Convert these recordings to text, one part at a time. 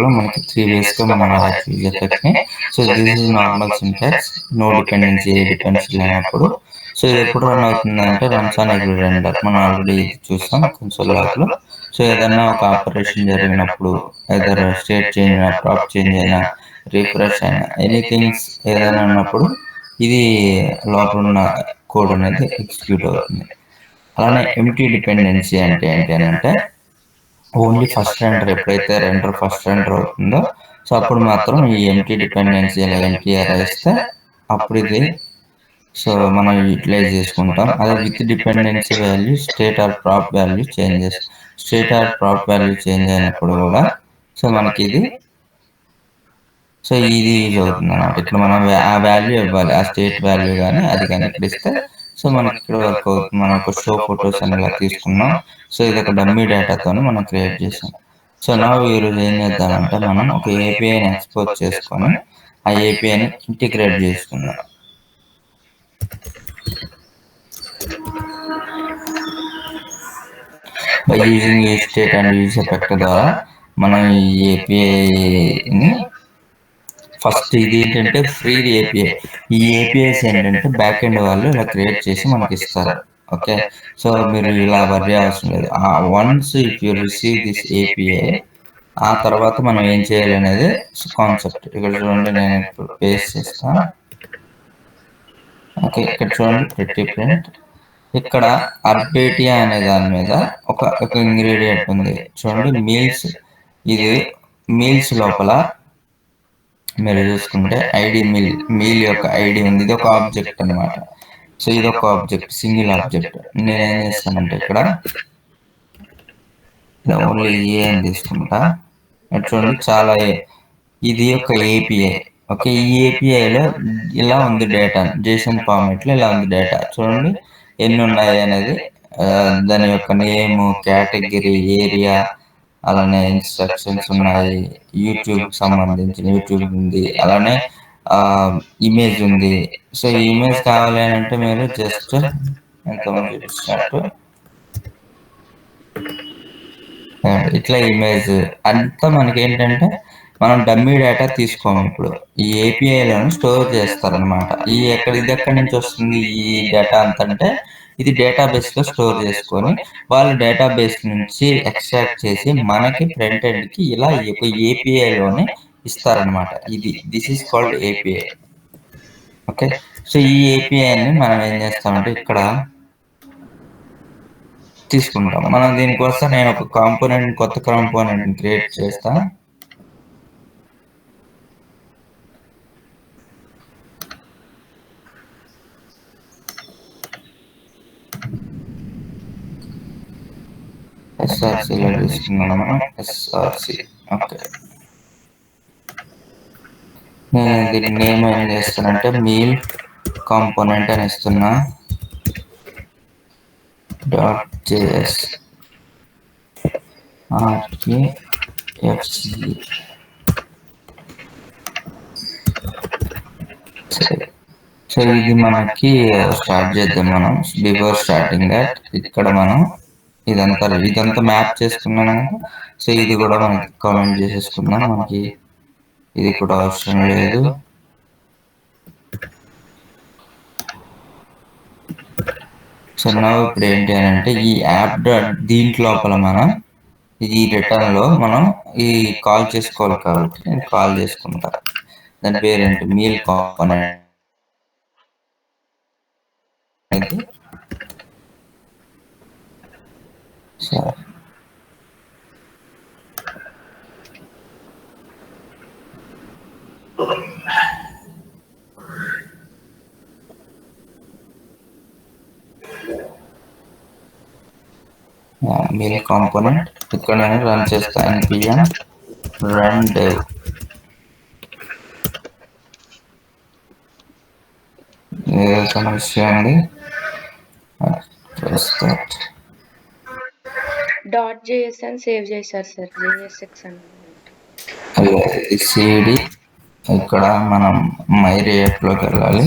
లో మనకి 3 వేస్‌గా మనం రాయొచ్చు ఈ ఎఫెక్ట్‌ని. So, this is normal syntax. No dependency, ఏ డిపెండ్స్ లేనప్పుడు. సో, ఇది ఎప్పుడు రన్ అవుతుందంటే రన్స్ ఆన్ ఎవ్రీ రెండర్. మనం ఆల్రెడీ ఇది చూసాం కన్సోల్ లాగ్‌లో. సో, ఏదన్నా ఒక ఆపరేషన్ జరిగినప్పుడు ఐదర్ స్టేట్ చేంజ్ అయినా, ప్రాప్ చేంజ్ అయినా, రిఫ్రెష్ అయినా, ఎనీథింగ్స్ ఏదైనా ఉన్నప్పుడు ఇది లోపలున్న కోడ్ అనేది ఎగ్జిక్యూట్ అవుతుంది. అలానే ఎంప్టీ డిపెండెన్సీ అంటే ఏంటి అనంటే ఓన్లీ ఫస్ట్ రెండర్ ఎప్పుడైతే రెండర్ ఫస్ట్ రెండర్ అవుతుందో సో అప్పుడు మాత్రం ఈ ఎంప్టీ డిపెండెన్సీ ఇలా ఎంటీఆర్ ఇస్తే అప్పుడు ఇది సో మనం యూటిలైజ్ చేసుకుంటాం. అదే with dependency value state or prop value changes, state or prop value change అయినప్పుడు కూడా సో మనకి ఇది సో ఇది యూజ్ అవుతుంది అన్నమాట. ఇక్కడ మనం ఆ వాల్యూ ఇవ్వాలి, ఆ స్టేట్ వాల్యూ కానీ అది కానీ ఇక్కడ ఇస్తే సో మనకి ఇక్కడ వర్క్ అవుతుంది. మనం ఒక షో ఫొటోస్ అని ఇలా తీసుకున్నాం. సో ఇది ఒక డమ్మీ డేటాతో మనం క్రియేట్ చేసాం. సో నా ఈరోజు ఏం చేద్దామంటే మనం ఒక ఏపీఐని ఎక్స్పోర్ట్ చేసుకొని ఆ ఏపీఐని ఇంటిగ్రేట్ చేసుకుందాం. బై యూజింగ్ ఈ స్టేట్ అండ్ యూజ్ ఎఫెక్ట్ ద్వారా మనం ఈ ఏపీఐని ఫస్ట్ ఇది ఏంటంటే ఫ్రీ ఏపీఐ. ఈ ఏపీఐస్ ఏంటంటే బ్యాక్ ఎండ్ వాళ్ళు ఇలా క్రియేట్ చేసి మనకి ఇస్తారు. ఓకే, సో మీరు ఇలా వర్రీ అవసరం లేదు. Once if you receive this API ఆ తర్వాత మనం ఏం చేయాలి అనేది కాన్సెప్ట్. ఇక్కడ చూడండి, నేను ఇప్పుడు పేస్ట్ చేస్తాను. ఓకే, ఇక్కడ చూడండి ప్రతి ప్రింట్. ఇక్కడ అర్బేటియా అనే దాని మీద ఒక ఇంగ్రీడియంట్ ఉంది చూడండి, మీల్స్. ఇది మీల్స్ లోపల మీరు చూసుకుంటే ఐడి మీల్ యొక్క ఐడి ఉంది. ఇది ఒక ఆబ్జెక్ట్ అనమాట. సో ఇది ఒక ఆబ్జెక్ట్, సింగిల్ ఆబ్జెక్ట్. నేనేం చేస్తానంటే ఇక్కడ ఓన్లీ ఏ అని తీసుకుంటా. చూడండి చాలా ఇది ఒక ఏపీఐ. ఓకే, ఈ ఏపీఐలో ఇలా ఉంది డేటా, జేసన్ ఫార్మాట్లో ఇలా ఉంది డేటా. చూడండి ఎన్ని ఉన్నాయి అనేది, దాని యొక్క నేమ్, కేటగిరీ, ఏరియా, అలానే ఇన్స్ట్రక్షన్స్ ఉన్నాయి. యూట్యూబ్ సంబంధించిన యూట్యూబ్ ఉంది, అలానే ఇమేజ్ ఉంది. సో ఈ ఇమేజ్ కావాలి అని అంటే మీరు జస్ట్ ఎంతమంది చూపించినట్టు ఇట్లా ఇమేజ్ అంతా మనకి ఏంటంటే మనం డమ్మీ డేటా తీసుకోము. ఇప్పుడు ఈ ఏపీఐలను స్టోర్ చేస్తారనమాట. ఇది ఎక్కడి నుంచి వస్తుంది ఈ డేటా అంతంటే ఇది డేటాబేస్ లో స్టోర్ చేసుకొని వాళ్ళు డేటాబేస్ నుంచి ఎక్స్ట్రాక్ట్ చేసి మనకి ఫ్రంట్ ఎండ్ కి ఇలా ఒక ఏపీఐలోనే ఇస్తారనమాట. This is called API. Okay, so ఈ ఏపీఐని మనం ఏం చేస్తామంటే ఇక్కడ తీసుకుంటాం. మనం దీనికోసం నేను ఒక కాంపోనెంట్, కొత్త కాంపోనెంట్ క్రియేట్ చేస్తా. ఎస్ఆర్సీలో తీసుకున్నాం మనం, ఎస్ఆర్సీ. ఓకే, నేను దీని నేమ్ ఏం చేస్తానంటే మీల్ కాంపోనెంట్ అని ఇస్తున్నా. .js RKFC. సో ఇది మనకి స్టార్ట్ చేద్దాం. మనం బిఫోర్ స్టార్టింగ్ దట్ ఇక్కడ మనం ఇదంతా మ్యాప్ చేసుకున్నాం కదా. సో ఇది కూడా మనకి కామెంట్ చేసేసుకుందాం. మనకి ఇది కూడా అవసరం లేదు. సో నా ఇప్పుడు ఏంటి అని అంటే ఈ యాప్ దీంట్లోపల మనం ఈ రిటర్న్ లో మనం ఈ కాల్ చేసుకోవాలి కాబట్టి నేను కాల్ చేసుకుంటా. దాని పేరేంటి, మీల్ కాంపోనెంట్. సరే, మీల్ కాంపోనెంట్ ఇక్కడ నేను రన్ చేస్తా. npm run dev. ఏదో సమస్య ఉంది. .js అని సేవ్ చేశారు సార్, JSX అని. సిడి ఇక్కడ మనం మై రియాక్ట్ లోకి వెళ్ళాలి.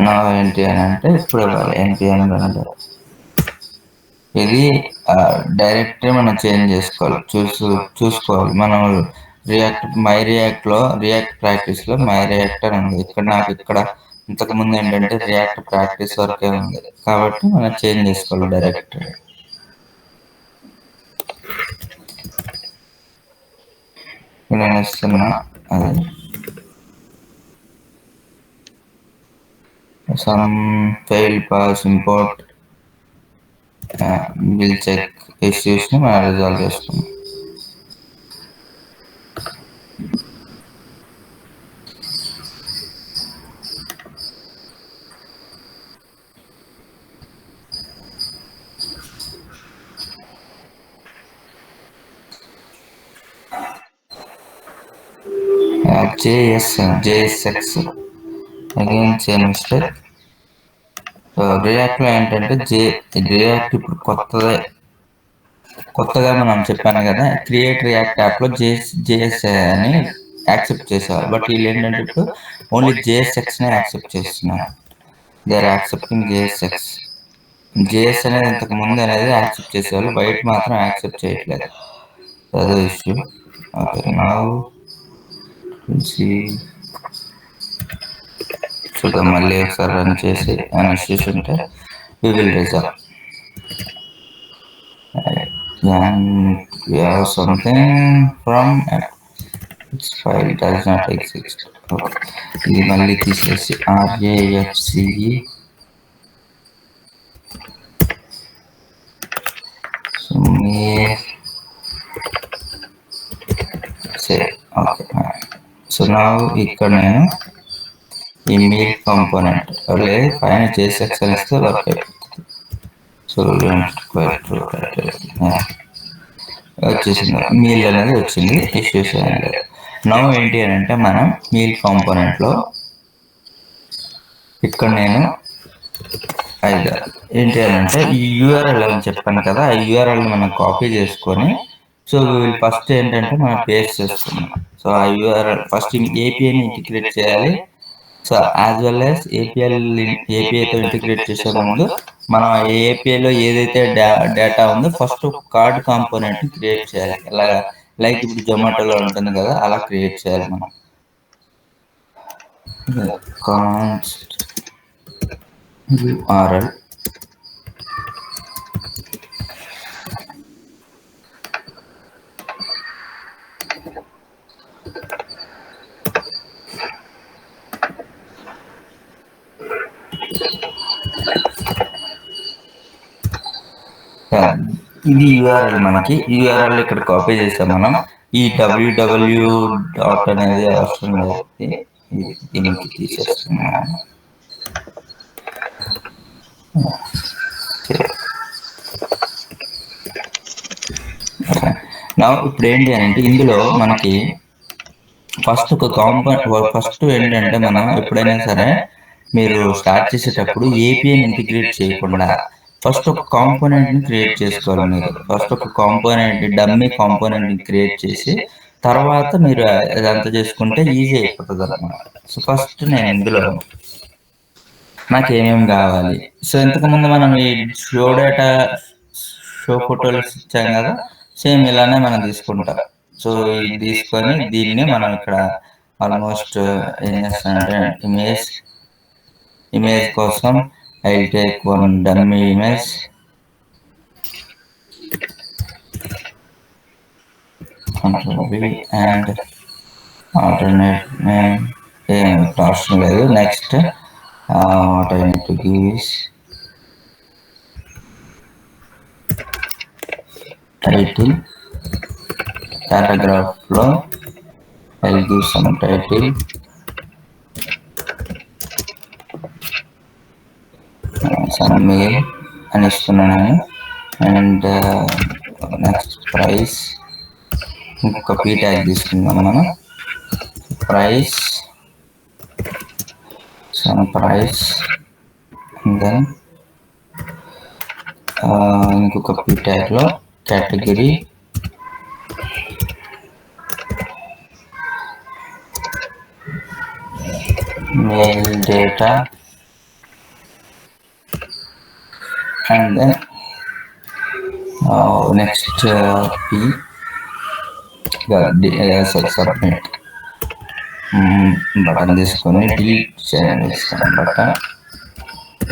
నా ఏంటి అని అంటే ఇప్పుడు npm run dev. ఇది డైరెక్ట్ మనం చేంజ్ చేసుకోవాలి, చూసుకోవాలి. మనం మై రియాక్ట్లో రియాక్ట్ ప్రాక్టీస్లో మై రియాక్ట్ అని ఉంది. ఇక్కడ నాకు ఇంతకుముందు ఏంటంటే రియాక్ట్ ప్రాక్టీస్ వరకే ఉంది, కాబట్టి మనం చేంజ్ చేసుకోవాలి డైరెక్ట్. నేను ఇస్తున్నా అది some failed pass import will check issues ని మనం రిజాల్వ్ చేసుకున్నాం. JSX again same mistake. రియాక్ట్లో ఏంటంటే రియాక్ట్ ఇప్పుడు కొత్తగా మనం చెప్పాను కదా, క్రియేట్ రియాక్ట్ యాప్లో జేఎస్ అని యాక్సెప్ట్ చేసేవారు. బట్ వీళ్ళు ఏంటంటే ఇప్పుడు ఓన్లీ JSXనే యాక్సెప్ట్ చేస్తున్నారు. They are accepting JSX. JS అనేది ఇంతకు ముందు అనేది యాక్సెప్ట్ చేసేవాళ్ళు, బయట మాత్రం యాక్సెప్ట్ చేయట్లేదు. అదే ఇష్యూ. ఓకే, నౌ చూద్దాం, మళ్ళీ ఒకసారి రన్ చేసి అని ఇష్యూస్ ఉంటే we will resolve. And we have something from its file does not exist. Okay, ఇది మళ్ళీ తీసేసి RAFCE సో నా ఇక్కడ నేను ఈ మీల్ కాంపోనెంట్ లేదు పైన JSX అని ఇస్తే వర్క్ అయిపోతుంది. సో వచ్చేసింది, మీల్ అనేది వచ్చింది, ఇష్యూస్ అనేది. నౌ ఏంటి అని అంటే మనం మీల్ కాంపోనెంట్లో ఇక్కడ నేను ఏంటి అని అంటే ఈ URL అని చెప్పాను కదా, ఆ URLని మనం కాపీ చేసుకొని, సో ఫస్ట్ ఏంటంటే మనం పేస్ట్ చేసుకున్నాం. సో ఆ URL ఫస్ట్ APIని ఇంటిగ్రేట్ చేయాలి. సో యాజ్ వెల్ యాజ్ ఏపీఐతో ఇంటిగ్రేట్ చేసే ముందు మనం ఆ ఏపీఐలో ఏదైతే డేటా ఉందో ఫస్ట్ ఒక కార్డ్ కాంపోనెంట్ని క్రియేట్ చేయాలి. అలాగా లైక్ ఇప్పుడు జొమాటోలో ఉంటుంది కదా, అలా క్రియేట్ చేయాలి మనం. కాన్స్ట్ URL ఇది URL. మనకి URL ఇక్కడ కాపీ చేసాం మనం. ఈ www డాట్ అనేది అవసరం లేదు, దీనికి తీసేస్తున్నాం. ఇప్పుడు ఏంటి అంటే ఇందులో మనకి ఫస్ట్ ఏంటంటే మనం ఎప్పుడైనా సరే మీరు స్టార్ట్ చేసేటప్పుడు ఏపీఐని ఇంటిగ్రేట్ చేయకుండా ఫస్ట్ ఒక కాంపోనెంట్ని క్రియేట్ చేసుకోవాలి. మీరు ఫస్ట్ ఒక డమ్మీ కాంపోనెంట్ని క్రియేట్ చేసి తర్వాత మీరు అదంతా చేసుకుంటే ఈజీ అయిపోతుంది అన్నమాట. సో ఫస్ట్ నేను ఇందులో నాకు ఏమేమి కావాలి, సో ఇంతకుముందు మనం ఈ షో ఫోటోలు ఇచ్చాం కదా, సేమ్ ఇలానే మనం తీసుకుంటాం. సో ఇది తీసుకొని దీన్ని మనం ఇక్కడ ఆల్మోస్ట్ ఏం చేస్తానంటే ఇమేజ్ కోసం I'll take one dummy image. Control-V and alternate name. Next, what I need to give is title. Paragraph flow. I'll give some title. Some mail అని ఇస్తున్నాను. అండ్ నెక్స్ట్ ప్రైస్, ఇంకొక P ట్యాగ్ తీసుకుందాం మనం. Price, some price, then ఇంకొక P ట్యాగ్లో category, mail data, and then next P submit button తీసుకొని delete చేస్తాను. Button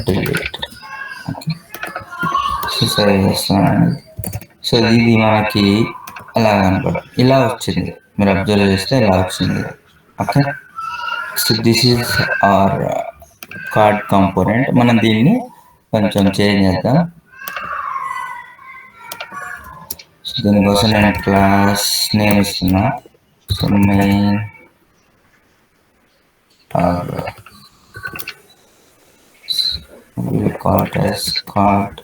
delete. Okay, so సరే చేస్తున్నాను. సో ఇది మనకి ఎలా కనపడదు, ఇలా వచ్చింది. మీరు అబ్జర్వ్ చేస్తే ఇలా వచ్చింది. Okay, so this is our card component. మనం దీన్ని కొంచెం చేంజ్ చేద్దాం. సో దీనికోసం నేను క్లాస్ నేమ్ ఇస్తున్నా. So main call it as card.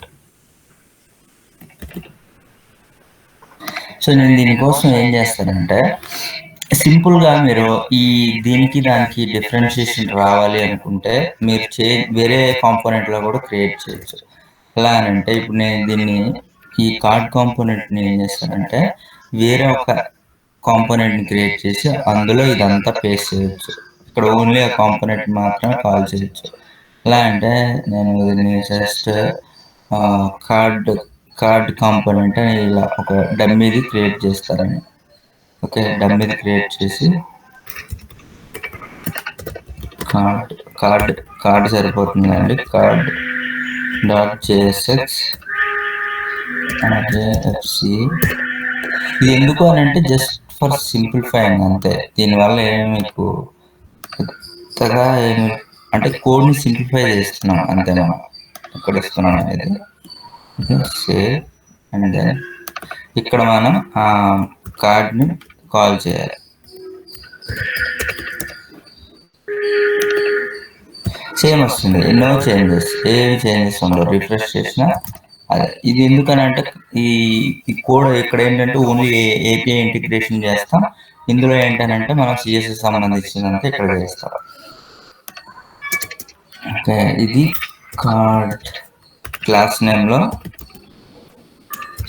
So నేను దీనికోసం ఏం చేస్తానంటే, సింపుల్గా మీరు ఈ దీనికి దానికి డిఫరెన్షియేషన్ రావాలి అనుకుంటే మీరు వేరే కాంపోనెంట్లో కూడా క్రియేట్ చేయొచ్చు. ఎలా అని అంటే, ఇప్పుడు నేను దీన్ని ఈ కార్డ్ కాంపోనెంట్ని ఏం చేస్తానంటే వేరే ఒక కాంపోనెంట్ని క్రియేట్ చేసి అందులో ఇదంతా పేస్ట్ చేయొచ్చు. ఇక్కడ ఓన్లీ ఆ కాంపోనెంట్ మాత్రమే కాల్ చేయొచ్చు. ఎలా అంటే నేను దీన్ని జస్ట్ కార్డ్ కాంపోనెంట్ అని ఇలా ఒక డమ్మీది క్రియేట్ చేస్తారని. ఓకే, డమ్మీది క్రియేట్ చేసి కార్డ్ సరిపోతుందండి. Card dot JSX JFC. ఇది ఎందుకు అని అంటే జస్ట్ ఫర్ సింప్లిఫైయింగ్ అంతే. దీనివల్ల ఏమి మీకు కొత్తగా ఏమి అంటే కోడ్ని సింప్లిఫై చేస్తున్నాం అంతే. మనం ఇక్కడ ఇస్తున్నాం అనేది సేవ్. అండ్ దెన్ ఇక్కడ మనం ఆ కార్డ్ని కాల్ చేయాలి. సేమ్ వస్తుంది, ఎన్నో చేంజెస్. ఏమి చేంజెస్ ఉండవు. రిఫ్రెష్ చేసిన అదే. ఇది ఎందుకనంటే ఈ కోడ్ ఇక్కడ ఏంటంటే ఓన్లీ ఏపీఐ ఇంటిగ్రేషన్ చేస్తాం. ఇందులో ఏంటంటే మనం సిఎస్ఎస్ సంబంధించినంత ఇక్కడ చేస్తాం. ఓకే, ఇది కార్డ్ క్లాస్ నేమ్లో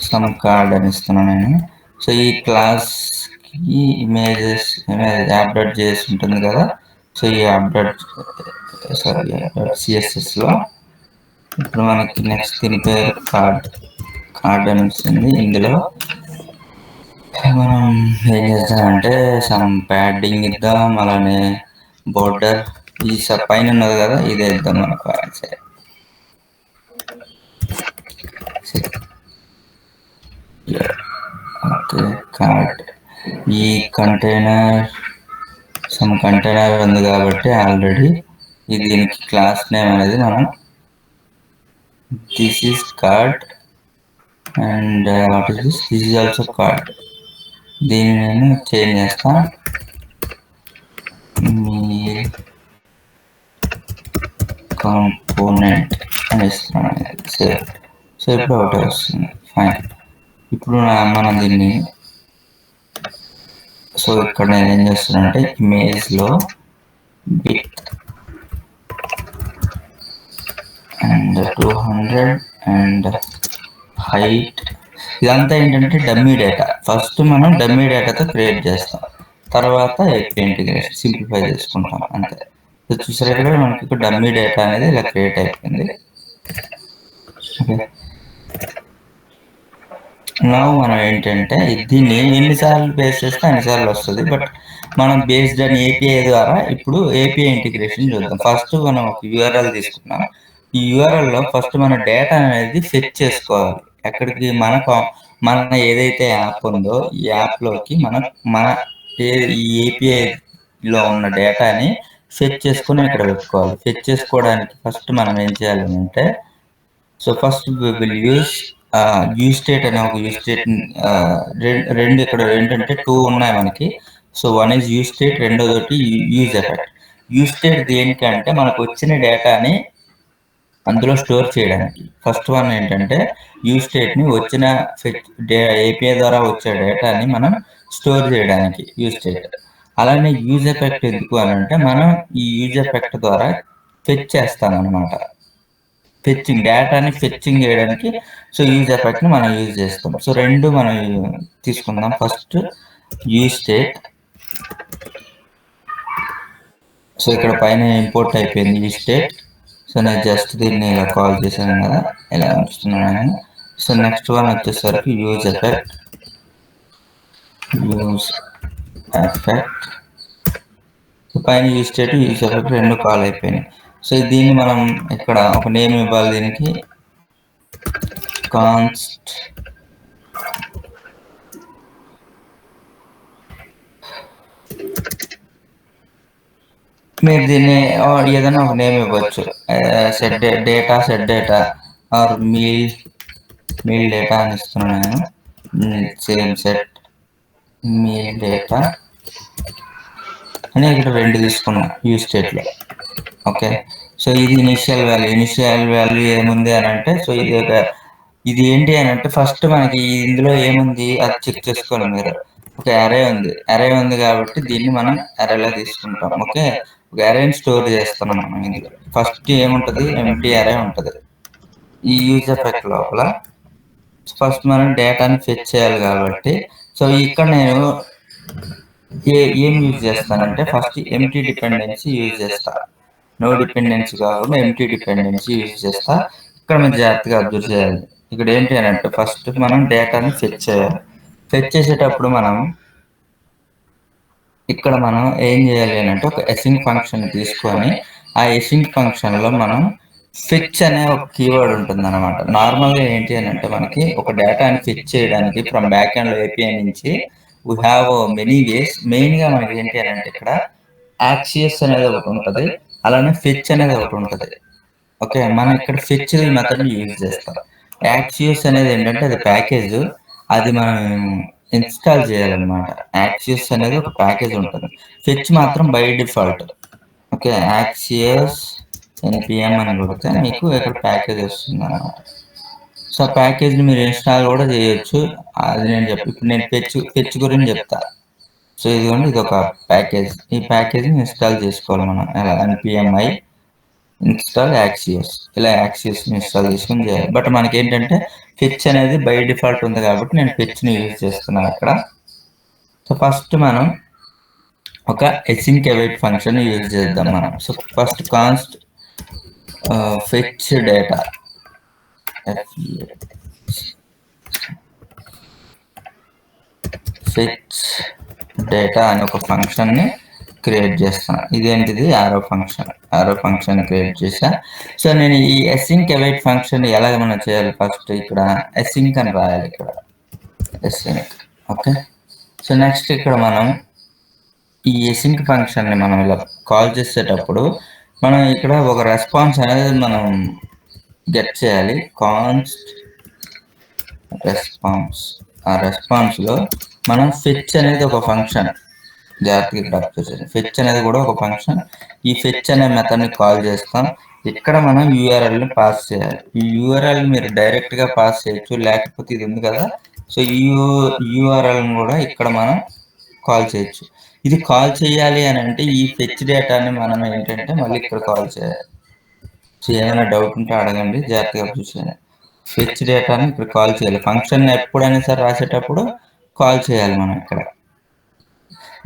సమ్ కార్డ్ అని ఇస్తున్నాను నేను. సో ఈ క్లాస్కి ఇమేజ్ యాప్ డాట్ జేఎస్ ఉంటుంది కదా. సో ఈ యాప్ డాట్ సిఎస్ఎస్లో ఇప్పుడు మనకి నెక్స్ట్ దీని పేరు కార్డ్ అని వస్తుంది. ఇందులో మనం ఏం చేస్తామంటే సమ్ ప్యాడింగ్ ఇద్దాం. అలానే బోర్డర్ ఈ పైన ఉన్నది కదా, ఇది వేద్దాం మనకు. ఓకే, కార్డ్ ఈ కంటైనర్ సమ్ కంటైనర్ ఉంది కాబట్టి ఆల్రెడీ ఇది దీనికి క్లాస్ నేమ్ అనేది మనం this is card and what is this is also card. దీన్ని నేను చేంజ్ చేస్తాను. మీ కాంపోనెంట్ అని ఇస్తున్నాను. సేవ్. సో ఇప్పుడు ఒకటే వస్తుంది. ఫైన్. ఇప్పుడు మనం దీన్ని సో ఇక్కడ నేను ఏం చేస్తున్నానంటే ఇమేజ్లో బిట్ అండ్ 200 అండ్ హైట్. ఇదంతా ఏంటంటే డమ్మీ డేటా. ఫస్ట్ మనం డమ్మీ డేటాతో క్రియేట్ చేస్తాం, తర్వాత ఏపీఐ ఇంటిగ్రేషన్ సింప్లిఫై చేసుకుంటాం అంతే. చూసారు ఇక్కడ మనకి ఇప్పుడు డమ్మీ డేటా అనేది ఇలా క్రియేట్ అయిపోయింది. ఓకే, నా మనం ఏంటంటే దీన్ని ఎన్నిసార్లు పేస్ట్ చేస్తే అన్నిసార్లు వస్తుంది. బట్ మనం బేస్డ్ అని ఏపీఐ ద్వారా ఇప్పుడు ఏపీఐ ఇంటిగ్రేషన్ చూద్దాం. ఫస్ట్ మనం ఒక యూఆర్ఎల్ తీసుకున్నాం. ఈ యూఆర్ఎల్లో ఫస్ట్ మన డేటా అనేది ఫెచ్ చేసుకోవాలి. ఎక్కడికి మన ఏదైతే యాప్ ఉందో ఈ యాప్లోకి మన ఈ ఏపీఐలో ఉన్న డేటాని ఫెచ్ చేసుకుని ఇక్కడ పెట్టుకోవాలి. ఫెచ్ చేసుకోవడానికి ఫస్ట్ మనం ఏం చేయాలి అంటే, so first will use state అనే ఒక యూజ్ స్టేట్ రెండు ఇక్కడ ఏంటంటే 2 ఉన్నాయి మనకి. So one is use state, రెండోది యూజ్ ఎఫెక్ట్. యూజ్ స్టేట్ దేనికంటే మనకు వచ్చిన డేటాని అందులో స్టోర్ చేయడానికి. ఫస్ట్ వన్ ఏంటంటే యూజ్ స్టేట్ని వచ్చిన ఏపీఐ ద్వారా వచ్చే డేటాని మనం స్టోర్ చేయడానికి యూజ్ స్టేట్. అలానే యూజ్ ఎఫెక్ట్ ఎందుకు అని అంటే మనం ఈ యూజ్ ఎఫెక్ట్ ద్వారా ఫెచ్ చేస్తాం అనమాట. ఫెచ్చింగ్ డేటాని ఫెచ్చింగ్ చేయడానికి సో యూజ్ ఎఫెక్ట్ని మనం యూజ్ చేస్తాం. సో రెండు మనం తీసుకుందాం. First use state. సో ఇక్కడ పైన ఇంపోర్ట్ అయిపోయింది యూజ్ స్టేట్. సో నేను జస్ట్ దీన్ని ఇలా కాల్ చేశాను కదా, ఇలా ఉంచుతున్నాను. సో నెక్స్ట్ వన్ వచ్చేసరికి యూజ్ ఎఫెక్ట్. పైన యూజ్ స్టేట్ యూజ్ ఎఫెక్ట్ రెండు కాల్ అయిపోయినాయి. సో దీన్ని మనం ఇక్కడ ఒక నేమ్ ఇవ్వాలి. దీనికి కాన్స్ట్ మీరు దీన్ని ఏదైనా ఒక నేమ్ ఇవ్వచ్చు. Set data or meal data అని ఇస్తున్నాను. సేమ్ సెట్ మీల్ డేటా అని ఇక్కడ రెండు తీసుకున్నా యూజ్ స్టేట్లో. ఓకే, సో ఇది ఇనిషియల్ వాల్యూ ఏముంది అని అంటే, సో ఇది ఏంటి అని అంటే ఫస్ట్ మనకి ఇందులో ఏముంది అది చెక్ చేసుకోవాలి మీరు. ఒక అరే ఉంది కాబట్టి దీన్ని మనం అరేలా తీసుకుంటాం. ఓకే, ఒక అరేని స్టోర్ చేస్తున్నాం మనం. ఇందులో ఫస్ట్ ఏముంటుంది, ఎంటీ అరే ఉంటుంది ఈ యూజ్ ఎఫెక్ట్ లోపల. ఫస్ట్ మనం డేటాని ఫెచ్ చేయాలి కాబట్టి, సో ఇక్కడ నేను ఏం యూజ్ చేస్తానంటే ఫస్ట్ ఎంటీ డిపెండెన్సీ యూజ్ చేస్తా. నో డిపెండెన్సీ కాకుండా ఎంటీ డిపెండెన్సీ యూజ్ చేస్తా. ఇక్కడ మీరు జాగ్రత్తగా అబ్జర్వ్ చేయాలి. ఇక్కడ ఏంటి అని అంటే ఫస్ట్ మనం డేటాని ఫెచ్ చేయాలి. ఫెచ్ చేసేటప్పుడు ఇక్కడ మనం ఏం చేయాలి అని అంటే ఒక అసింక్ ఫంక్షన్ తీసుకొని ఆ అసింక్ ఫంక్షన్లో మనం ఫెచ్ అనే ఒక కీవర్డ్ ఉంటుంది అనమాట. నార్మల్గా ఏంటి అని అంటే మనకి ఒక డేటాని ఫెచ్ చేయడానికి ఫ్రమ్ బ్యాక్ ఎండ్ ఏపీఐ నుంచి వీ హ్యావ్ మెనీ వేస్. మెయిన్గా మనకి ఏంటి అని అంటే ఇక్కడ యాక్సియస్ అనేది ఒకటి ఉంటుంది, అలానే ఫెచ్ అనేది ఒకటి ఉంటుంది. ఓకే, మనం ఇక్కడ ఫెచ్ మెథడ్ యూజ్ చేస్తాం. యాక్సియస్ అనేది ఏంటంటే అది ప్యాకేజ్, అది మనం ఇన్స్టాల్ చేయాలన్నమాట. యాక్సియస్ అనేది ఒక ప్యాకేజ్ ఉంటుంది. ఫెచ్ మాత్రం బై డిఫాల్ట్. ఓకే, యాక్సియస్ npm అని కొడితే మీకు ఇక్కడ ప్యాకేజ్ వస్తుంది అన్నమాట. సో ప్యాకేజ్ని మీరు ఇన్స్టాల్ కూడా చేయొచ్చు. అది నేను ఇప్పుడు నేను ఫెచ్ గురించి చెప్తా. సో ఇదిగోండి, ఇది ఒక ప్యాకేజ్. ఈ ప్యాకేజ్ని ఇన్స్టాల్ చేసుకోవాలి మనం. ఎలా npmi ఇన్స్టాల్ యాక్సియస్, ఇలా యాక్సియస్ని ఇన్స్టాల్ చేసుకుని చేయాలి. బట్ మనకి ఏంటంటే ఫెచ్ అనేది బై డిఫాల్ట్ ఉంది కాబట్టి నేను ఫెచ్ని యూజ్ చేస్తున్నాను అక్కడ. సో ఫస్ట్ మనం ఒక async await ఫంక్షన్ యూజ్ చేద్దాం మనం. So first const fetch data fetch data అనే ఒక ఫంక్షన్ని క్రియేట్ చేస్తాను. ఇదేంటిది ఆరో ఫంక్షన్ క్రియేట్ చేసా. సో నేను ఈ async await ఫంక్షన్ ఎలాగ మనం చేయాలి, ఫస్ట్ ఇక్కడ async అని రాయాలి. ఇక్కడ async. ఓకే, సో నెక్స్ట్ ఇక్కడ మనం ఈ async ఫంక్షన్ని మనం ఇలా కాల్ చేసేటప్పుడు మనం ఇక్కడ ఒక రెస్పాన్స్ అనేది మనం గెట్ చేయాలి. Const response. ఆ రెస్పాన్స్లో మనం ఫెచ్ అనేది ఒక ఫంక్షన్, జాగ్రత్తగా డ్రాప్ చేసేది. ఫెచ్ అనేది కూడా ఒక ఫంక్షన్. ఈ ఫెచ్ అనే మెథడ్ని కాల్ చేస్తాం. ఇక్కడ మనం యూఆర్ఎల్ని పాస్ చేయాలి. ఈ యూఆర్ఎల్ మీరు డైరెక్ట్గా పాస్ చేయొచ్చు, లేకపోతే ఇది ఉంది కదా, సో ఈ యూఆర్ఎల్ని కూడా ఇక్కడ మనం కాల్ చేయొచ్చు. ఇది కాల్ చేయాలి అని అంటే ఈ ఫెచ్ డేటాని మనం ఏంటంటే మళ్ళీ ఇక్కడ కాల్ చేయాలి. సో ఏమైనా డౌట్ ఉంటే అడగండి, జాగ్రత్తగా చూసేయండి. ఫెచ్ డేటాని ఇక్కడ కాల్ చేయాలి. ఫంక్షన్ ఎప్పుడైనా సరే రాసేటప్పుడు కాల్ చేయాలి మనం ఇక్కడ.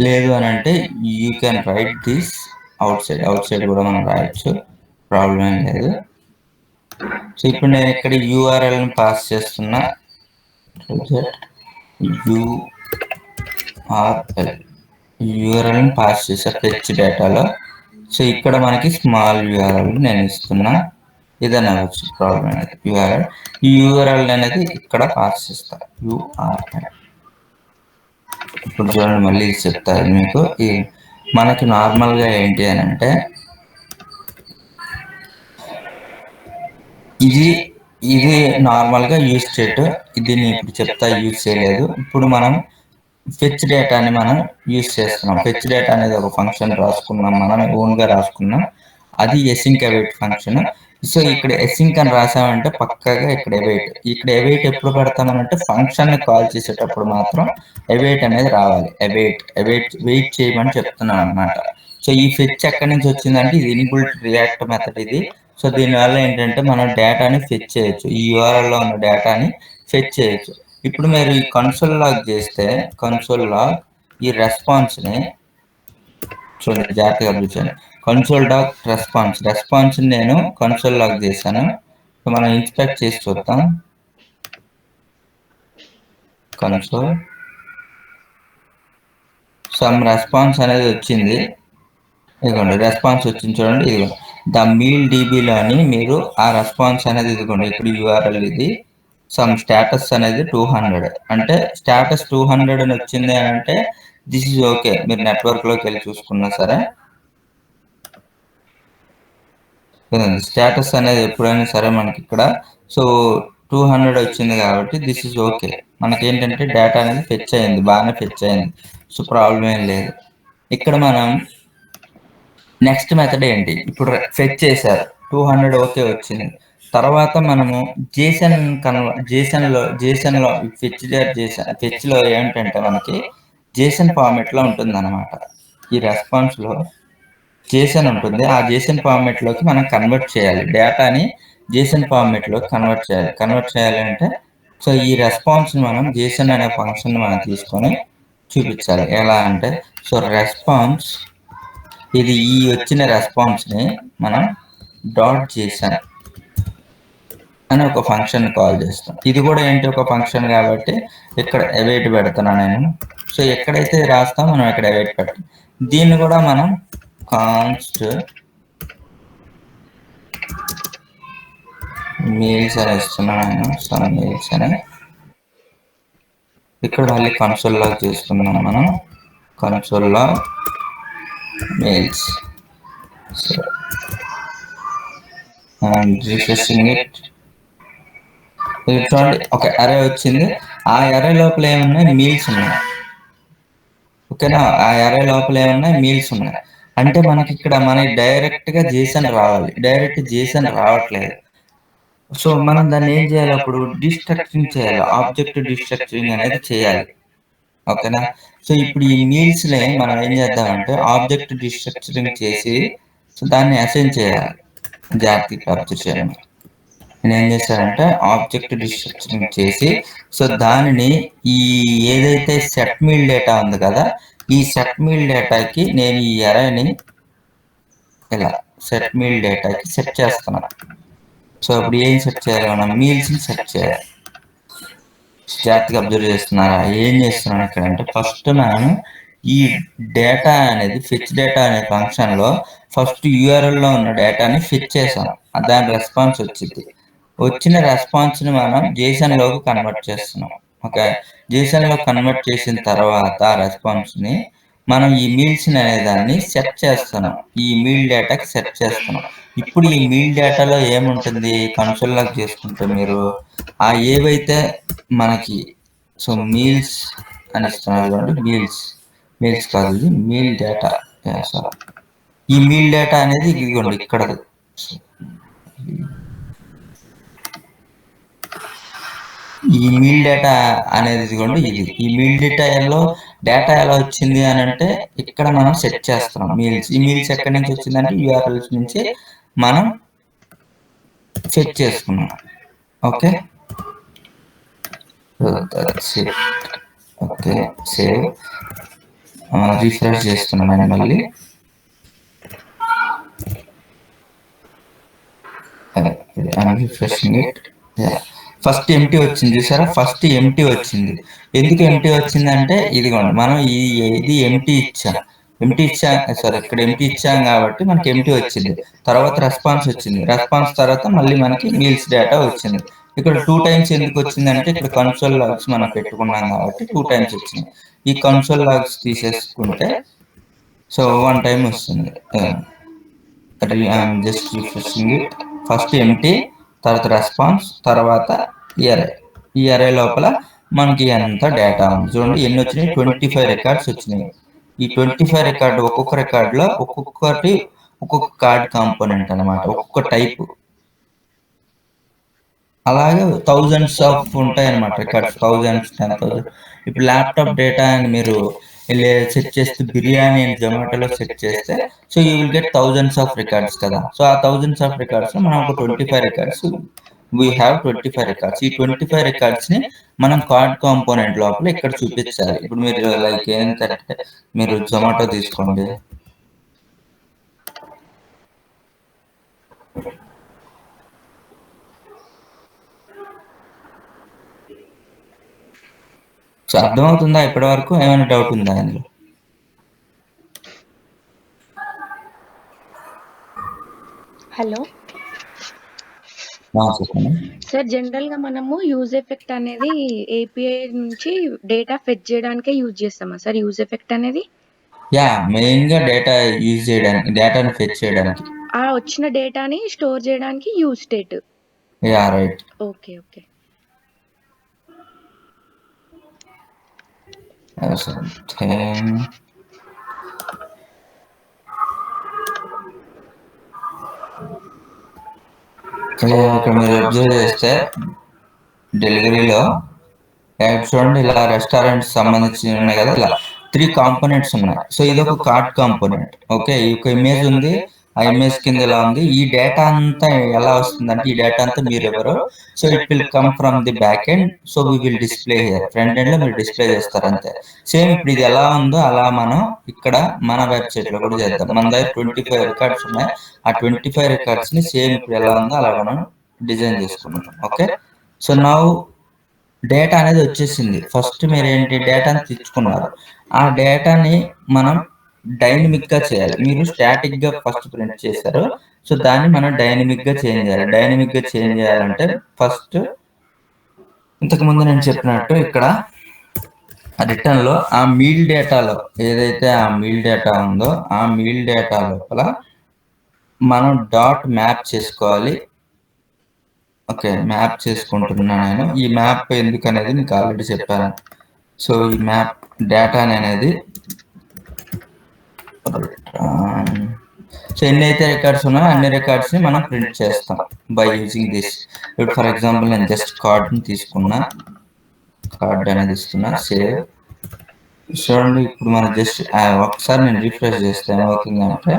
లేదు అని అంటే you can write this out side కూడా మనం రాయొచ్చు, ప్రాబ్లం ఏం లేదు. సో ఇప్పుడు నేను ఇక్కడ యూఆర్ఎల్ని పాస్ చేస్తున్నా. యూఆర్ఎల్ని పాస్ చేసా ఫెచ్ డేటాలో. సో ఇక్కడ మనకి స్మాల్ యూఆర్ఎల్ నేను ఇస్తున్నా, ఇదని అవ్వచ్చు, ప్రాబ్లం అనేది. యూఆర్ఎల్ ఈ యూఆర్ఎల్ అనేది ఇక్కడ పాస్ చేస్తా. యూఆర్ఎల్ ఇప్పుడు చూడండి, మళ్ళీ చెప్తారు మీకు. మనకి నార్మల్గా ఏంటి అని అంటే ఇది నార్మల్గా యూజ్ స్టేట్. దీన్ని ఇప్పుడు చెప్తా, యూజ్ చేయలేదు. ఇప్పుడు మనం ఫెచ్ డేటాని మనం యూజ్ చేస్తున్నాం. ఫెచ్ డేటా అనేది ఒక ఫంక్షన్ రాసుకున్నాం, మనం ఓన్గా రాసుకున్నాం. అది async await ఫంక్షన్. సో ఇక్కడ async అని రాసామంటే పక్కాగా ఇక్కడ await ఎప్పుడు పెడతామనంటే ఫంక్షన్ని కాల్ చేసేటప్పుడు మాత్రం await అనేది రావాలి. వెయిట్ చేయమని చెప్తున్నాం అనమాట. సో ఈ ఫెచ్ ఎక్కడి నుంచి వచ్చిందంటే ఇది ఇన్బుల్ట్ రియాక్ట్ మెథడ్ ఇది. సో దీనివల్ల ఏంటంటే మనం డేటాని ఫెచ్ చేయొచ్చు, ఈ యూఆర్ఎల్లో ఉన్న డేటాని ఫెచ్ చేయొచ్చు. ఇప్పుడు మీరు ఈ కన్సోల్ లాగ్ చేస్తే ఈ రెస్పాన్స్ని చూడండి, జాగ్రత్తగా చూసాను. కన్సోల్ డాక్ రెస్పాన్స్ నేను కన్సోల్ లాగ్ చేశాను. మనం ఇన్స్పెక్ట్ చేసి చూద్దాం. కన్సోల్ సమ్ రెస్పాన్స్ అనేది వచ్చింది. ఇదిగోండి రెస్పాన్స్ వచ్చింది చూడండి. ఇదిగో ద మీల్ డీబీలోని మీరు ఆ రెస్పాన్స్ అనేది ఇదిగోండి ఇక్కడ యూఆర్ఎల్ ఇది సమ్ స్టేటస్ అనేది 200 అంటే స్టేటస్ 200 అని వచ్చింది అని అంటే దిస్ ఇస్ ఓకే. మీరు నెట్వర్క్లోకి వెళ్ళి చూసుకున్నా సరే స్టేటస్ అనేది ఎప్పుడైనా సరే మనకి ఇక్కడ సో 200 వచ్చింది కాబట్టి దిస్ ఇస్ ఓకే. మనకి ఏంటంటే డేటా అనేది ఫెచ్ అయింది, బాగానే ఫెచ్ అయింది. సో ప్రాబ్లం ఏం లేదు. ఇక్కడ మనం నెక్స్ట్ మెథడ్ ఏంటి, ఇప్పుడు ఫెచ్ చేశారు 200 ఓకే వచ్చింది. తర్వాత మనము జేసన్లో ఫెచ్లో ఏంటంటే మనకి జేసన్ ఫార్మెట్లో ఉంటుంది అనమాట. ఈ రెస్పాన్స్లో జేసన్ ఉంటుంది. ఆ జేసన్ ఫార్మెట్లోకి మనం కన్వర్ట్ చేయాలి, డేటాని జేసన్ ఫార్మెట్లోకి కన్వర్ట్ చేయాలి అంటే సో ఈ రెస్పాన్స్ని మనం జేసన్ అనే ఫంక్షన్ మనం తీసుకొని చూపించాలి. ఎలా అంటే సో రెస్పాన్స్ ఇది ఈ వచ్చిన రెస్పాన్స్ని మనం డాట్ జేసన్ అని ఒక ఫంక్షన్ కాల్ చేస్తాం. ఇది కూడా ఏంటి ఒక ఫంక్షన్ కాబట్టి ఇక్కడ అవైట్ పెడుతున్నా నేను. సో ఎక్కడైతే రాస్తాం మనం ఇక్కడ అవైట్ పెడతాం. దీన్ని కూడా మనం కాన్స్ట్ మెయిల్స్ అని ఇస్తున్నాను నేను, సమ్ మెయిల్స్ అని. ఇక్కడ మళ్ళీ కన్సోల్ లాగ్ చేసుకున్నాం మనం, console log mails and refreshing it. చూడండి ఒక అరే వచ్చింది. ఆ అరే లోపల ఏమున్నాయి, మీల్స్ ఉన్నాయి. ఓకేనా, ఆ అరే లోపల ఏమున్నాయి, మీల్స్ ఉన్నాయి. అంటే మనకి ఇక్కడ మనకి డైరెక్ట్గా జేసన్ రావాలి, డైరెక్ట్ జేసన్ రావట్లేదు. సో మనం దాన్ని ఏం చేయాలి, అప్పుడు డిస్ట్రక్చరింగ్ చేయాలి, ఆబ్జెక్ట్ డిస్ట్రక్చరింగ్ అనేది చేయాలి. ఓకేనా, సో ఇప్పుడు ఈ మీల్స్ని మనం ఏం చేద్దామంటే ఆబ్జెక్ట్ డిస్ట్రక్చరింగ్ చేసి సో దాన్ని అసైన్ చేయాలి. జాగ్రత్తగా అబ్జర్వ్ చేయాలి. నేను ఏం చేశానంటే ఆబ్జెక్ట్ డిస్ట్రక్చరింగ్ చేసి సో దానిని ఈ ఏదైతే సెట్ మీల్ డేటా ఉంది కదా, ఈ సెట్ మీల్ డేటాకి నేను ఈ అరేని ఇలా సెట్ మీల్ డేటాకి సెట్ చేస్తున్నాను. సో ఇప్పుడు ఏం సెట్ చేయాలి, మనం మీల్స్ని సెట్ చేయాలి. జాగ్రత్తగా అబ్జర్వ్ చేస్తున్నారా ఏం చేస్తున్నాను ఇక్కడ అంటే ఫస్ట్ మనం ఈ డేటా అనేది ఫెచ్ డేటా అనే ఫంక్షన్లో ఫస్ట్ యూఆర్ఎల్లో ఉన్న డేటాని ఫెచ్ చేసాం. దాని రెస్పాన్స్ వచ్చింది. వచ్చిన రెస్పాన్స్ని మనం జేసన్లోకి కన్వర్ట్ చేస్తున్నాం. ఓకే, జేసన్లో కన్వర్ట్ చేసిన తర్వాత ఆ రెస్పాన్స్ని మనం ఈ మీల్స్ అనే దాన్ని సెట్ చేస్తున్నాం, ఈ మీల్ డేటాకి సెట్ చేస్తున్నాం. ఇప్పుడు ఈ మీల్ డేటాలో ఏముంటుంది, కన్సోల్ లాగ్ చేసుకుంటే మీరు ఆ ఏవైతే మనకి సో మీల్స్ అని ఇస్తున్నారు చూడండి, మీల్స్ కాదు ఇది మీల్ డేటా. ఈ మీల్ డేటా అనేది ఇదిగోండి ఇక్కడ ఈ మీల్ డేటా అనేది ఇదిగోండి ఇది. ఈ మీల్ డేటాలో డేటా ఎలా వచ్చింది అని అంటే ఇక్కడ మనం సెట్ చేస్తున్నాం మీల్స్. ఈ మీల్స్ ఎక్కడి నుంచి వచ్చిందంటే యూఆర్ఎల్స్ నుంచి మనం సెట్ చేసుకున్నాం. ఓకే, ఓకే సేవ్ రిఫ్రెష్ చేస్తున్నాను మళ్ళీ. Refreshing it. ఫస్ట్ ఎంటీ వచ్చింది చూసారా, ఫస్ట్ ఎంటీ వచ్చింది. ఎందుకు ఎంటీ వచ్చిందంటే ఇదిగోండి మనం ఇది ఎంటీ ఇచ్చాం, ఇక్కడ ఎంటీ ఇచ్చాం కాబట్టి మనకి ఎంటీ వచ్చింది. తర్వాత రెస్పాన్స్ వచ్చింది, రెస్పాన్స్ తర్వాత మళ్ళీ మనకి మీల్స్ డేటా వచ్చింది. ఇక్కడ 2 టైమ్స్ ఎందుకు వచ్చిందంటే ఇక్కడ కన్సోల్ లాగ్స్ మనం పెట్టుకున్నాం కాబట్టి 2 టైమ్స్ వచ్చింది. ఈ కన్సోల్ లాగ్స్ తీసేసుకుంటే సో 1 టైం వస్తుంది. Just refreshing it. First empty, తర్వాత రెస్పాన్స్, తర్వాత ఈ అరే లోపల మనకి ఎంత డేటా ఉంది చూడండి. ఎన్ని వచ్చినాయి, 25 రికార్డ్స్ వచ్చినాయి. ఈ 25 రికార్డు ఒక్కొక్క రికార్డులో ఒక్కొక్క కార్డ్ కాంపోనెంట్ అనమాట, ఒక్కొక్క టైప్. అలాగే థౌజండ్స్ ఆఫ్ ఉంటాయి అనమాట రికార్డ్స్, 1000s 10,000. ఇప్పుడు ల్యాప్టాప్ డేటా అని మీరు సెట్ చేస్తే బిర్యానీ అని జొమాటోలో సెట్ చేస్తే so you will get thousands of records కదా. సో ఆ థౌజండ్స్ ఆఫ్ రికార్డ్స్ మనం ఒక 25 రికార్డ్స్ వీ హ్యావ్ 25 రికార్డ్స్. ఈ 25 రికార్డ్స్ని మనం కార్డ్ కాంపోనెంట్ లోపల ఇక్కడ చూపించాలి. ఇప్పుడు మీరు లైక్ ఏంటంటే మీరు జొమాటో తీసుకోండి, సో అర్థమవుతుందా ఇప్పటి వరకు? ఏమైనా డౌట్ ఉందా ఇందులో? హలో చెప్పండి. సార్, జనరల్‌గా మనము యూజ్ ఎఫెక్ట్ అనేది ఏపీఐ నుంచి డేటా ఫెచ్ చేయడానికే యూజ్ చేస్తామా సార్ యూజ్ ఎఫెక్ట్ అనేది? మెయిన్‌గా డేటా యూజ్ చేయడానికి, డేటాని ఫెచ్ చేయడానికి. ఆ వచ్చిన డేటాని స్టోర్ చేయడానికి use state. Right. Okay. Okay. ఇక్కడ మీరు అబ్జర్వ్ చేస్తే డెలివరీలో చూడండి, ఇలా రెస్టారెంట్స్ సంబంధించి ఉన్నాయి కదా, ఇలా 3 కాంపోనెంట్స్ ఉన్నాయి. సో ఇది ఒక కార్డ్ కాంపోనెంట్. ఓకే, ఈ ఒక ఇమేజ్ ఉంది, ఆ ఇమేజ్ కింద ఇలా ఉంది. ఈ డేటా అంతా ఎలా వస్తుందంటే, ఈ డేటా అంతా మీరు ఎవరు, so it will come from the back end, so we will display here. Front end లో మీరు డిస్ప్లే చేస్తారు అంతే. సేమ్ ఇప్పుడు ఇది ఎలా ఉందో అలా మనం ఇక్కడ మన వెబ్సైట్ లో కూడా చేద్దాం. మన దగ్గర 25 రికార్డ్స్ ఉన్నాయి. ఆ 25 రికార్డ్స్ ని సేమ్ ఇప్పుడు ఎలా ఉందో అలా మనం డిజైన్ చేసుకున్నాం. ఓకే, సో నౌ డేటా అనేది వచ్చేసింది. ఫస్ట్ మీరు ఏంటి, డేటాని తెచ్చుకున్నారు. ఆ డేటాని మనం డైనమిక్ గా చేయాలి. మీరు స్టాటిక్ గా ఫస్ట్ ప్రింట్ చేశారు, సో దాన్ని మనం డైనమిక్ గా చేంజ్ చేయాలి. డైనమిక్ గా చేంజ్ చేయాలంటే ఫస్ట్ ఇంతకు ముందు నేను చెప్పినట్టు ఇక్కడ రిటర్న్ లో ఆ మీల్ డేటాలో ఏదైతే ఆ మీల్ డేటా ఉందో ఆ మీల్ డేటా లోపల మనం డాట్ మ్యాప్ చేసుకోవాలి. ఓకే, మ్యాప్ చేసుకుంటున్నా నేను. ఈ మ్యాప్ ఎందుకు అనేది మీకు ఆల్రెడీ చెప్పాను. సో ఈ మ్యాప్ డేటా అనేది సో ఎన్ని అయితే రికార్డ్స్ ఉన్నాయో అన్ని రికార్డ్స్ ని మనం ప్రింట్ చేస్తాం బై యూజింగ్ దిస్. ఇప్పుడు ఫర్ ఎగ్జాంపుల్ నేను జస్ట్ కార్డ్ ని తీసుకున్నా, కార్డ్ అనేది ఇస్తున్నా, సేవ్. చూడండి ఇప్పుడు మనం జస్ట్ ఒకసారి నేను రిఫ్రెష్ చేస్తే ఏమవుతుందంటే,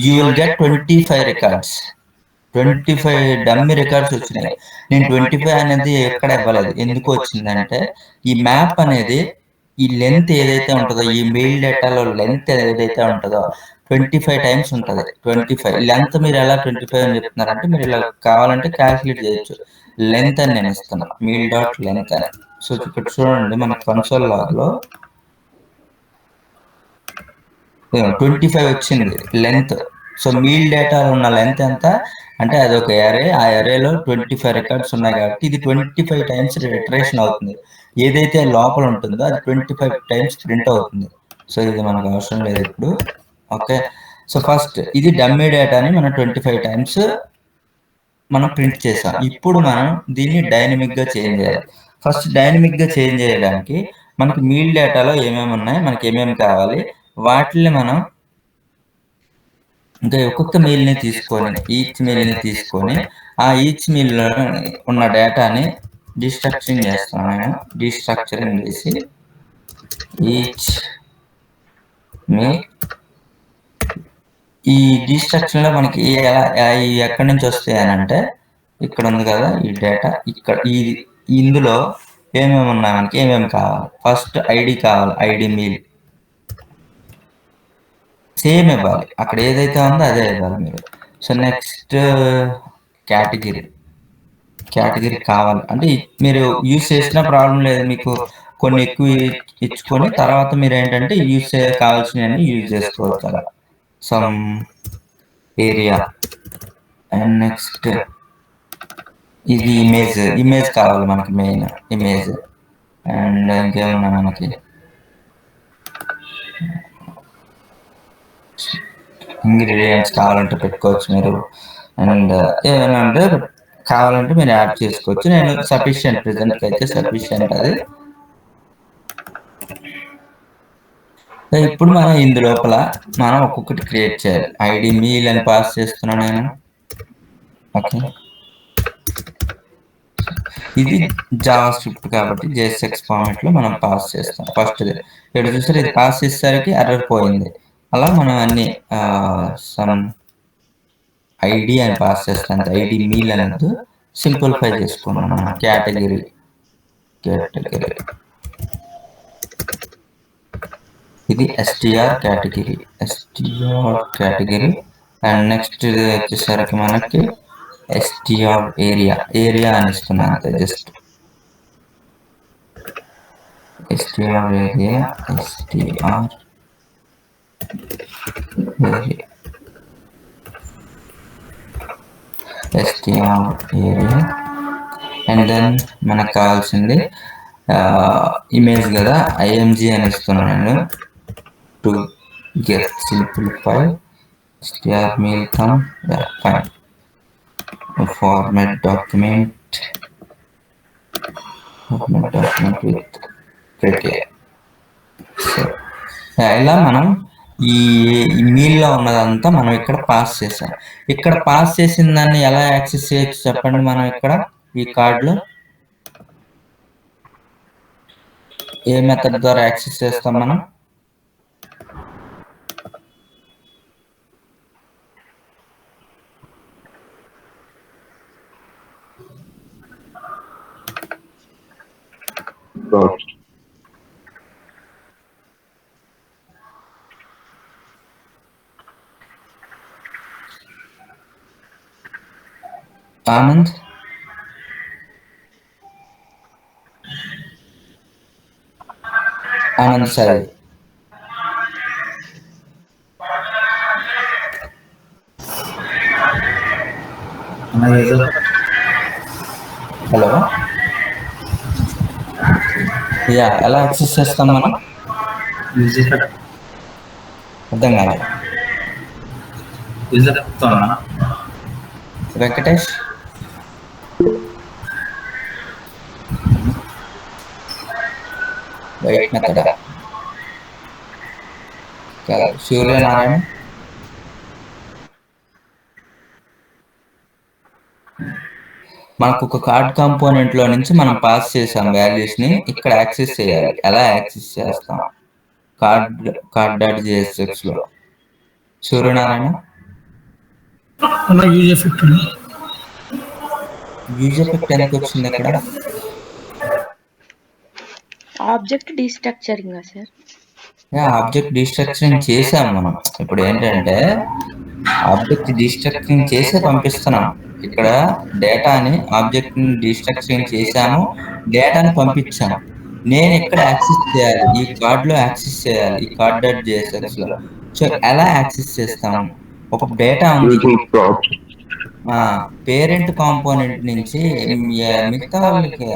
you will get 25 records. 25 dummy records వచ్చినాయి. నేను 25 అనేది ఎక్కడ ఇవ్వలేదు. ఎందుకు వచ్చిందంటే, ఈ మ్యాప్ అనేది ఈ లెంత్ ఏదైతే ఉంటుందో, ఈ మెయిల్ డేటాలో లెంత్ ఏదైతే ఉంటుందో 25 టైమ్స్ ఉంటుంది. 25 లెంత్ మీరు ఎలా 25 అని చెప్తున్నారంటే, మీరు ఇలా కావాలంటే క్యాల్కులేట్ చేయొచ్చు. లెంత్ అని నేను ఇస్తున్నా, మెయిల్ డాట్ లెంత్ అని. సో ఇక్కడ చూడండి మన కన్సోల్ లాగ్ లో 25 వచ్చింది లెంత్. సో మీల్ డేటాలో ఉన్న లెంత్ ఎంత అంటే, అది ఒక అరే, ఆ అరేలో 25 రికార్డ్స్ ఉన్నాయి కాబట్టి ఇది 25 టైమ్స్ రిటరేషన్ అవుతుంది. ఏదైతే లోపల ఉంటుందో అది 25 టైమ్స్ ప్రింట్ అవుతుంది. సో ఇది మనకు అవసరం లేదు ఇప్పుడు. ఓకే, సో ఫస్ట్ ఇది డమ్మీ డేటాని మనం 25 టైమ్స్ మనం ప్రింట్ చేసాం. ఇప్పుడు మనం దీన్ని డైనమిక్ గా చేంజ్ చేయాలి. ఫస్ట్ డైనమిక్ గా చేంజ్ చేయడానికి మనకి మీల్ డేటాలో ఏమేమి ఉన్నాయి, మనకి ఏమేమి కావాలి, వాటిని మనం ఇంకా ఒక్కొక్క మీల్ ని తీసుకొని, ఈచ్ మీల్ ని తీసుకొని ఆ ఈచ్ మీల్ లో ఉన్న డేటాని డిస్ట్రక్చరింగ్ చేస్తాను నేను. డిస్ట్రక్చరింగ్ చేసి ఈచ్ మీల్, ఈ డిస్ట్రక్షన్ లో మనకి ఎక్కడి నుంచి వస్తాయి అని అంటే, ఇక్కడ ఉంది కదా ఈ డేటా, ఇక్కడ ఇందులో ఏమేమి ఉన్నాయి, మనకి ఏమేమి కావాలి. ఫస్ట్ ఐడి కావాలి, ఐడి మీల్ సేమ్ ఇవ్వాలి, అక్కడ ఏదైతే ఉందో అదే ఇవ్వాలి మీరు. సో నెక్స్ట్ కేటగిరీ, కేటగిరీ కావాలి అంటే మీరు యూజ్ చేసిన ప్రాబ్లం లేదు, మీకు కొన్ని ఎక్కువ ఇచ్చుకొని తర్వాత మీరు ఏంటంటే యూజ్ కావాల్సినవి యూజ్ చేసుకోవచ్చు అలా. సమ్ ఏరియా అండ్ నెక్స్ట్ ఇది ఇమేజ్ కావాలి మనకి, మెయిన్ ఇమేజ్. అండ్ ఇంకేమన్నా మనకి ఇంగ్రీడియంట్స్ కావాలంటే పెట్టుకోవచ్చు మీరు. అండ్ ఏమైనా అంటే కావాలంటే మీరు యాడ్ చేసుకోవచ్చు. నేను సఫిషియంట్, ప్రెజెంట్కి అయితే సఫిషియంట్ అది. ఇప్పుడు మనం ఇందు లోపల మనం ఒక్కొక్కటి క్రియేట్ చేయాలి. ఐడి మీల్ అని పాస్ చేస్తున్నాను నేను. ఓకే, ఇది జావా స్క్రిప్ట్ కాబట్టి JSX ఫార్మాట్ లో మనం పాస్ చేస్తాం. ఫస్ట్ ఇక్కడ చూసారు, ఇది పాస్ చేసేసరికి ఎర్రర్ పోయింది. అలా మనం అన్ని సమ్ ఐడి అని పాస్ చేస్తాం. ఐడి మీల్ అనేది సింప్లిఫై చేసుకున్నాం. మనం కేటగిరీ ఇది STR కేటగిరీ. అండ్ నెక్స్ట్ ఇది వచ్చేసరికి మనకి STR ఏరియా అని ఇస్తున్నాను అంతే. Just str area, str area, and then మనకు కావాల్సింది ఇమేజ్ కదా, img అని ఇస్తున్నాను నేను to get simplify str mail thumb, fine, format document with criteria. So ఇలా మనం ఈ మెయిల్లో ఉన్నదంతా మనం ఇక్కడ పాస్ చేసాం. ఇక్కడ పాస్ చేసిన దాన్ని ఎలా యాక్సెస్ చేయొచ్చు చెప్పండి. మనం ఇక్కడ ఈ కార్డులో ఏ మెథడ్ ద్వారా యాక్సెస్ చేస్తాం మనం? ఆనంద్, ఆనంద్ సాయి, హలో, యా ఎలా యాక్సెస్ చేస్తాం మనం? అర్థం కాలేదు. వెంకటేష్, వైట్ మెథడ్, సూర్యనారాయణ, మనకు ఒక కార్డ్ కాంపోనెంట్ లో నుంచి మనం పాస్ చేసాం వాల్యూస్ ని, ఇక్కడ యాక్సెస్ చేయాలి. ఎలా యాక్సెస్ చేస్తాం? card.jsx లో. సూర్యనారాయణ, యూజ్ ఎఫెక్ట్ ఎందుకు వచ్చింది ఇక్కడ? Object destructuring sir. Object destructuring చేసాం మనం. ఇప్పుడు ఏంటంటే ఆబ్జెక్ట్ డీస్ట్రక్చరింగ్ చేసే పంపిస్తున్నాం. ఇక్కడ డేటాని ఆబ్జెక్ట్ ని డీస్ట్రక్చరింగ్ చేసాము, డేటాని పంపించాము. నేను ఇక్కడ యాక్సెస్ చేయాలి, ఈ కార్డ్ లో యాక్సెస్ చేయాలి, ఈ card.jsx లో. సో ఎలా యాక్సెస్ చేస్తాము? ఒక డేటా ఉంది, పేరెంట్ కాంపోనెంట్ నుంచి, మిగతా వాళ్ళకి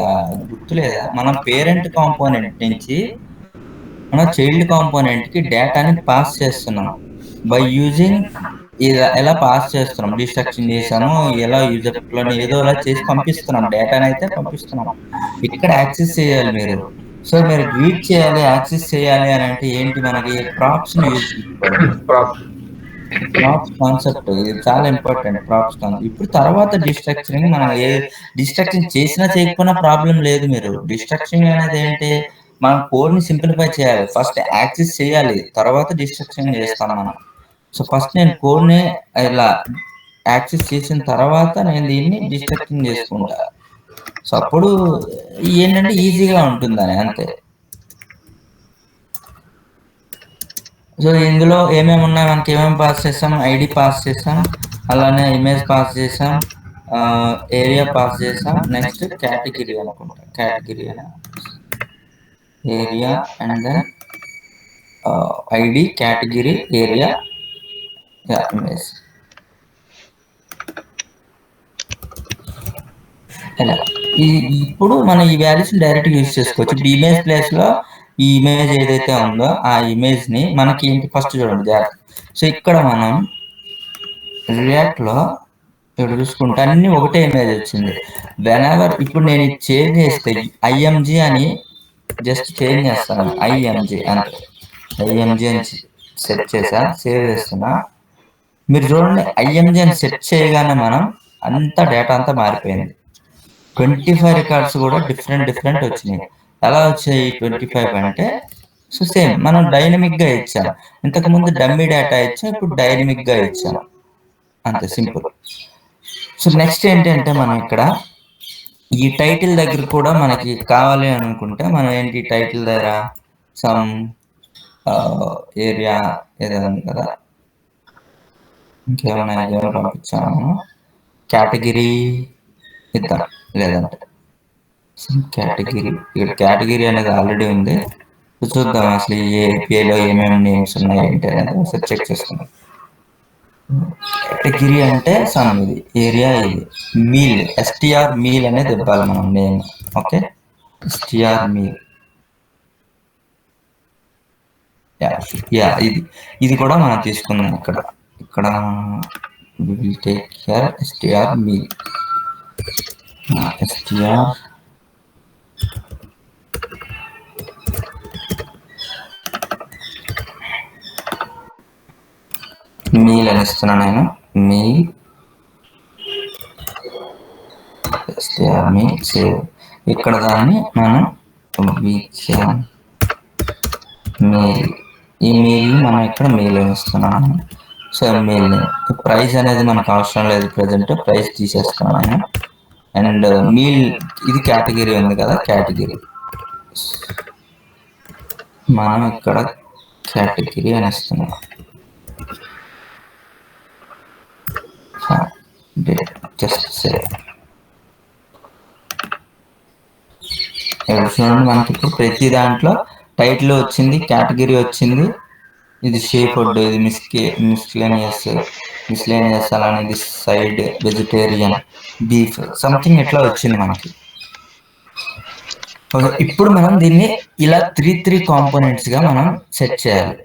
గుర్తులేదా, మనం పేరెంట్ కాంపోనెంట్ నుంచి మనం చైల్డ్ కాంపోనెంట్ కి డేటాని పాస్ చేస్తున్నాం బై యూజింగ్. ఎలా పాస్ చేస్తున్నాం? డిస్ట్రక్షన్ చేసాము, ఎలా యూజర్ లో ఏదో అలా చేసి పంపిస్తున్నాం, డేటాని అయితే పంపిస్తున్నాం. ఇక్కడ యాక్సెస్ చేయాలి మీరు. సో మీరు రీడ్ చేయాలి, యాక్సెస్ చేయాలి అని అంటే ఏంటి? మనకి ప్రాప్స్ ని యూజ్ చేసుకోవాలి. ప్రాప్స్ కాన్సెప్ట్ ఇది చాలా ఇంపార్టెంట్. Props concept. ఇప్పుడు తర్వాత డిస్ట్రక్చరింగ్, మనం ఏ డిస్ట్రక్షన్ చేసినా చేయకపోయినా ప్రాబ్లం లేదు. మీరు డిస్ట్రక్షన్ అనేది ఏంటి? మనం కోడ్ ని సింప్లిఫై చేయాలి. ఫస్ట్ యాక్సెస్ చేయాలి, తర్వాత డిస్ట్రక్షన్ చేస్తాం మనం. సో ఫస్ట్ నేను కోడ్ ని ఇలా యాక్సెస్ చేసిన తర్వాత నేను దీన్ని డిస్ట్రక్షన్ చేసుకుంటా. సో అప్పుడు ఏంటంటే ఈజీగా ఉంటుందని, అంతే. సో ఇందులో ఏమేమి ఉన్నాయి, మనకి ఏమేమి పాస్ చేసాం? ఐడి పాస్ చేసాం, అలానే ఇమేజ్ పాస్ చేసాం, ఏరియా పాస్ చేసాం, నెక్స్ట్ కేటగిరీ అనుకుంటా, category area, and then ID, category, area, image. ఇప్పుడు మనం ఈ వాల్యూస్ డైరెక్ట్ యూజ్ చేసుకోవచ్చు. ఇప్పుడు ఇమేజ్ ప్లేస్ లో ఈ ఇమేజ్ ఏదైతే ఉందో ఆ ఇమేజ్ ని మనకి ఫస్ట్ చూడండి జాగ్రత్త. సో ఇక్కడ మనం రియాక్ట్ లో ఇక్కడ చూసుకుంటే అన్ని ఒకటే ఇమేజ్ వచ్చింది. వెనెవర్ ఇప్పుడు నేను చేంజ్ చేస్తే img అని జస్ట్ చేంజ్ చేస్తాను, img అంతే. img అని సెట్ చేసా, సేవ్ చేస్తున్నా. మీరు చూడండి, img అని సెట్ చేయగానే మనం అంతా డేటా అంతా మారిపోయింది. 25 రికార్డ్స్ కూడా డిఫరెంట్ వచ్చినాయి. ఎలా వచ్చాయి 25 అంటే? సో సేమ్ మనం డైనమిక్ గా ఇచ్చాం. ఇంతకు ముందు డమ్మీ డేటా ఇచ్చాం, ఇప్పుడు డైనమిక్ గా ఇచ్చాం, అంతే, సింపుల్. సో నెక్స్ట్ ఏంటంటే మనం ఇక్కడ ఈ టైటిల్ దగ్గర కూడా మనకి కావాలి అనుకుంటే మనం ఏంటి, టైటిల్ దగ్గర సమ్ ఏరియా ఏదైనా ఉంది కదా, ఇంకేమైనా పంపించాము. కేటగిరీ ఇద్దాం, లేదంటే కేటగిరీ. ఇక్కడ కేటగిరీ అనేది ఆల్రెడీ ఉంది, చూద్దాం అసలు ఈ ఏపీఐలో ఏమేమి నేమ్స్ ఉన్నాయి ఏంటి అనేది ఒకసారి చెక్ చేసుకుందాం. కేటగిరీ అంటే సమ్, ఇది ఏరియా, ఇది మీల్, ఎస్టిఆర్ మీల్ అనేది ఇవ్వాలి మనం నేమ్. Okay, STR meal. ఇది కూడా మనం తీసుకుందాం. ఇక్కడ will take care STR meal. STR meal అని ఇస్తున్నాను నేను. Meal STR meal save. ఇక్కడ దాన్ని మనం మెయిల్, ఈ మెయిల్ మనం ఇక్కడ మెయిల్ ఇస్తున్నాను. సో మెయిల్ ప్రైస్ అనేది మనకు అవసరం లేదు, ప్రజెంట్ ప్రైస్ తీసేస్తున్నాను. అండ్ మీల్ ఇది కేటగిరీ ఉంది కదా, కేటగిరీ మనం ఇక్కడ కేటగిరీ అని ఇస్తున్నాం. Just save. చూడండి మనకి ఇప్పుడు ప్రతి దాంట్లో టైటిల్ వచ్చింది, కేటగిరీ వచ్చింది. ఇది సీ ఫుడ్, ఇది మిస్లేనియస్ అలానే ఇది సైడ్ వెజిటేరియన్, బీఫ్ సంథింగ్ ఇట్లా వచ్చింది మనకి. ఇప్పుడు మనం దీన్ని ఇలా త్రీ కాంపోనెంట్స్ గా మనం సెట్ చేయాలి.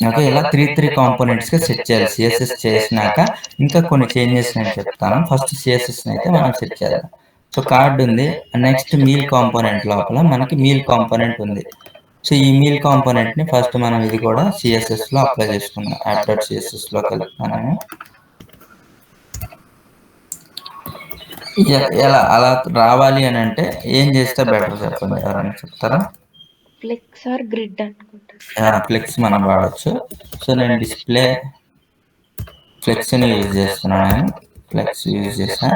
ఓకే, ఇలా త్రీ కాంపోనెంట్స్ గా సెట్ చేయాలి. సిఎస్ఎస్ చేసినాక ఇంకా కొన్ని చేంజెస్ నేను చెప్తాను. ఫస్ట్ సిఎస్ఎస్ అయితే మనం సెట్ చేయాలి. సో కార్డ్ ఉంది. నెక్స్ట్ మీల్ కాంపోనెంట్ లోపల మనకి మీల్ కాంపోనెంట్ ఉంది. సో ఈ మీల్ కాంపోనెంట్ ని ఫస్ట్ మనం ఇది కూడా సిఎస్ఎస్ లో అప్లై చేసుకుందాం. యాప్.సిఎస్ఎస్ లో కలుపుతాను. ఎలా అలా రావాలి అని అంటే ఏం చేస్తే బెటర్ చెప్పండి, ఎవరైనా చెప్తారా? ఫ్లెక్స్ ఆర్ గ్రిడ్ అనుకుంటా. ఫ్లెక్స్ మనం వాడచ్చు. సో నేను డిస్ప్లే ఫ్లెక్స్ ని యూజ్ చేస్తున్నాను. నేను ఫ్లెక్స్ యూజ్ చేసా.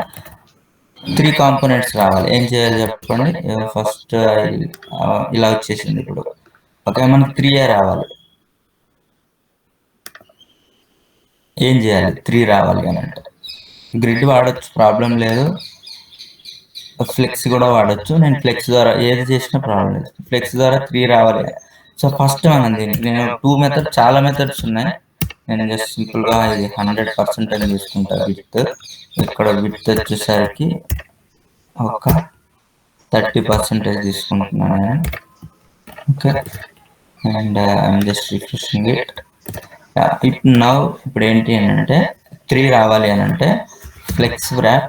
3 కాంపోనెంట్స్ రావాలి. ఏం చేయాలి చెప్పండి. ఫస్ట్ ఇలా వచ్చేసింది ఇప్పుడు. ఓకే, మనకి 3 రావాలి. ఏం చేయాలి 3 రావాలి అని అంటే గ్రిడ్ వాడచ్చు, ప్రాబ్లం లేదు. ఫ్లెక్స్ కూడా వాడచ్చు. నేను ఫ్లెక్స్ ద్వారా ఏది చేసినా ప్రాబ్లం లేదు. ఫ్లెక్స్ ద్వారా 3 రావాలి. సో ఫస్ట్ మనం దీనికి నేను 2 మెథడ్, చాలా మెథడ్స్ ఉన్నాయి. నేను జస్ట్ సింపుల్ గా ఇది 100% అని తీసుకుంటా. విత్ ఇక్కడ విత్ వచ్చేసరికి ఒక 30% తీసుకుంటున్నాను. Okay, and I'm just refreshing it. ఇప్పుడు ఏంటి అని అంటే 3 రావాలి అని అంటే ఫ్లెక్స్ ర్యాప్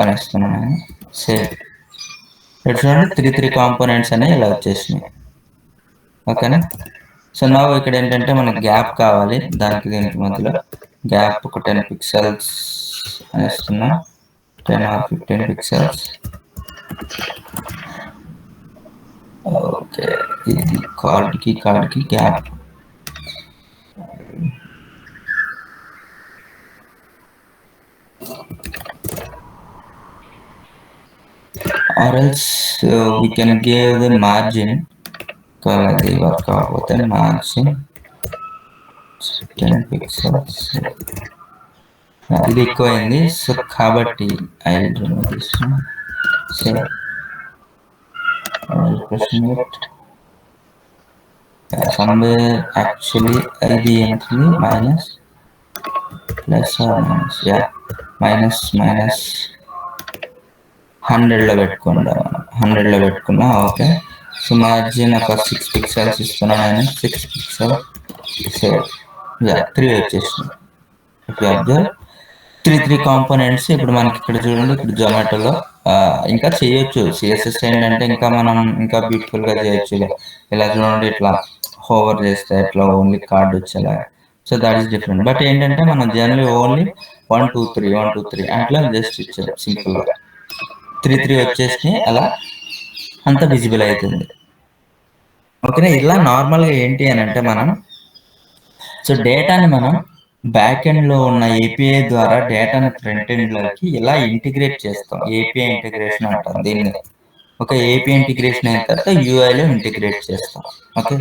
అని ఇస్తున్నాను. సేవ్. చూడండి 3 కాంపోనెంట్స్ అనేవి ఇలా వచ్చేసినాయి. ఓకేనా. సో నా ఇక్కడ ఏంటంటే మనకి గ్యాప్ కావాలి. దానికి దీనికి మధ్యలో గ్యాప్ ఒక 10 పిక్సెల్స్ అని ఇస్తున్నా. 10 or 15 పిక్సెల్స్. ఓకే, ఇది కార్డ్కి gap. Or else we can give the margin. Kaladi work out the margin 10 pixels. ఇది ఎక్కువైంది. సో కాబట్టి I will remove this one. So I will pressing it. Somewhere actually ఇది ఏంటిది minus plus or minus. Yeah, minus 100 లో పెట్టుకుందాం. 100 లో పెట్టుకున్నా. Okay, so margin ఒక 6 పిక్సెల్స్ ఇస్తున్నాను నేను. 6 పిక్సెల్. సేవ్. 3 వచ్చేసింది. Three components. ఇప్పుడు మనకి ఇక్కడ చూడండి, ఇప్పుడు జొమాటోలో ఇంకా చేయొచ్చు. సిఎస్ఎస్ ఏంటంటే ఇంకా మనం ఇంకా బ్యూటిఫుల్ గా చేయొచ్చు. ఇలా చూడండి, ఇట్లా హోవర్ చేస్తే ఇట్లా ఓన్లీ కార్డ్ వచ్చేలా. So that is different. But ఏంటంటే మనం జనరల్లీ ఓన్లీ 1 2 3 అట్లా జస్ట్ ఇచ్చాం సింపుల్ గా. 3 వచ్చేసి అలా అంత విజిబుల్ అవుతుంది. ఓకేనా. ఇలా నార్మల్ గా ఏంటి అని అంటే మనం సో డేటాని మనం బ్యాక్ ఎండ్ లో ఉన్న ఏపీఐ ద్వారా డేటాని ఫ్రంట్ ఎండ్ లోకి ఇలా ఇంటిగ్రేట్ చేస్తాం. ఏపీఐ ఇంటిగ్రేషన్ అంటాం దీన్ని. ఓకే, ఏపీఐ ఇంటిగ్రేషన్ అయిన తర్వాత యూఐలో ఇంటిగ్రేట్ చేస్తాం. Okay,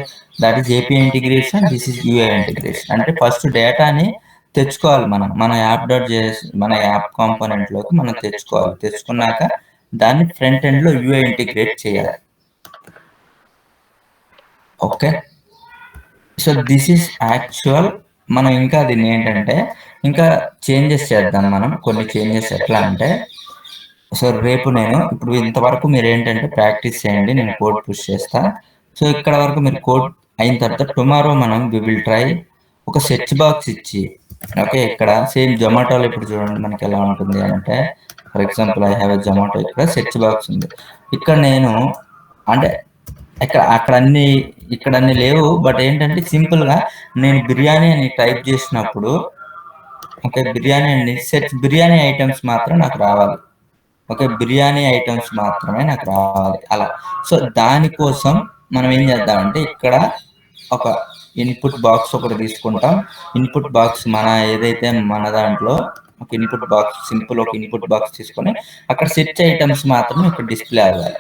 that is API integration. This is UI integration. అంటే ఫస్ట్ డేటాని తెచ్చుకోవాలి మన మన యాప్ కాంపోనెంట్ లోకి మనం తెచ్చుకోవాలి. తెచ్చుకున్నాక దాన్ని ఫ్రంట్ ఎండ్ లో యూఐ ఇంటిగ్రేట్ చేయాలి. Okay, so this is actual. మనం ఇంకా దీన్ని ఏంటంటే ఇంకా చేంజెస్ చేద్దాం. మనం కొన్ని చేంజెస్ ఎట్లా అంటే, సో రేపు నేను ఇప్పుడు ఇంతవరకు మీరు ఏంటంటే ప్రాక్టీస్ చేయండి, నేను కోడ్ పుష్ చేస్తా. సో ఇక్కడ వరకు మీరు కోడ్ అయిన తర్వాత టుమారో మనం వి విల్ ట్రై ఒక సెర్చ్ బాక్స్ ఇచ్చి, ఓకే, ఇక్కడ సేమ్ జొమాటోలో ఇప్పుడు చూడండి మనకి ఎలా ఉంటుంది అంటే, for example I have a Zomato, ఇక్కడ సెర్చ్ బాక్స్ ఉంది. ఇక్కడ నేను అంటే ఇక్కడ అన్ని లేవు, బట్ ఏంటంటే సింపుల్ గా నేను బిర్యానీ అని టైప్ చేసినప్పుడు, ఓకే, బిర్యానీ అండి సెర్చ్ బిర్యానీ ఐటమ్స్ మాత్రం నాకు రావాలి. ఓకే, బిర్యానీ ఐటమ్స్ మాత్రమే నాకు రావాలి అలా. సో దానికోసం మనం ఏం చేద్దామంటే ఇక్కడ ఒక ఇన్పుట్ బాక్స్ ఒకటి తీసుకుంటాం. ఇన్పుట్ బాక్స్ మన ఏదైతే మన దాంట్లో ఒక ఇన్పుట్ బాక్స్, సింపుల్ ఒక ఇన్పుట్ బాక్స్ తీసుకొని అక్కడ సెర్చ్ ఐటమ్స్ మాత్రం ఇక్కడ డిస్ప్లే అవ్వాలి.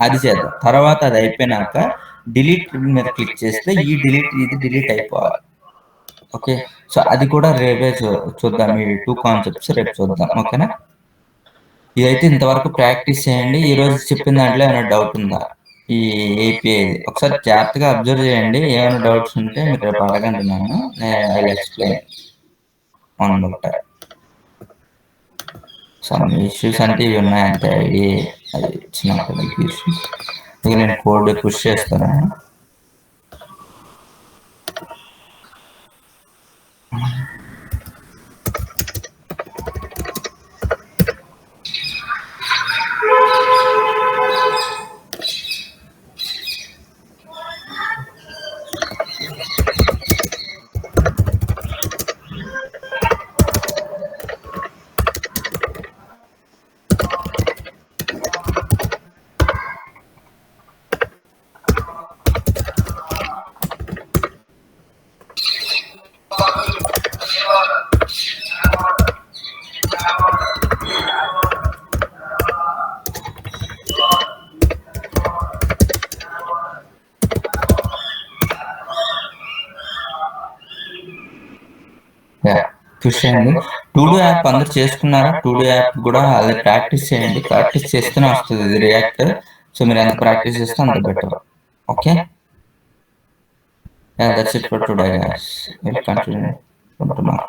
అది చేద్దాం. తర్వాత అది అయిపోయినాక డిలీట్ మీద క్లిక్ చేస్తే ఇది డిలీట్ అయిపోవాలి. ఓకే, సో అది కూడా రేపే చూద్దాం. ఈ 2 కాన్సెప్ట్స్ రేపు చూద్దాం. ఓకేనా, ఇదైతే ఇంతవరకు ప్రాక్టీస్ చేయండి. ఈ రోజు చెప్పిన దాంట్లో ఏమైనా డౌట్ ఉందా? ఈ ఏపీఐ ఒకసారి జాగ్రత్తగా అబ్జర్వ్ చేయండి. ఏమైనా డౌట్స్ ఉంటే మీరు రేపు అడగండి, నేను I will explain on more time. Some issues అంటే ఇవి ఉన్నాయంటే ఐడియా అది చిన్న ఇష్యూస్. ఇక నేను కోడ్ పుష్ చేస్తాను. పుష్ చేయండి. టూడూ యాప్ అందరు చేసుకున్నారా? టూడూ యాప్ కూడా అదే ప్రాక్టీస్ చేయండి. ప్రాక్టీస్ చేస్తూనే వస్తుంది ఇది రియాక్ట్. సో మీరు ఎంత ప్రాక్టీస్ చేస్తే అంత better. Okay, that's it for today guys. We'll continue tomorrow.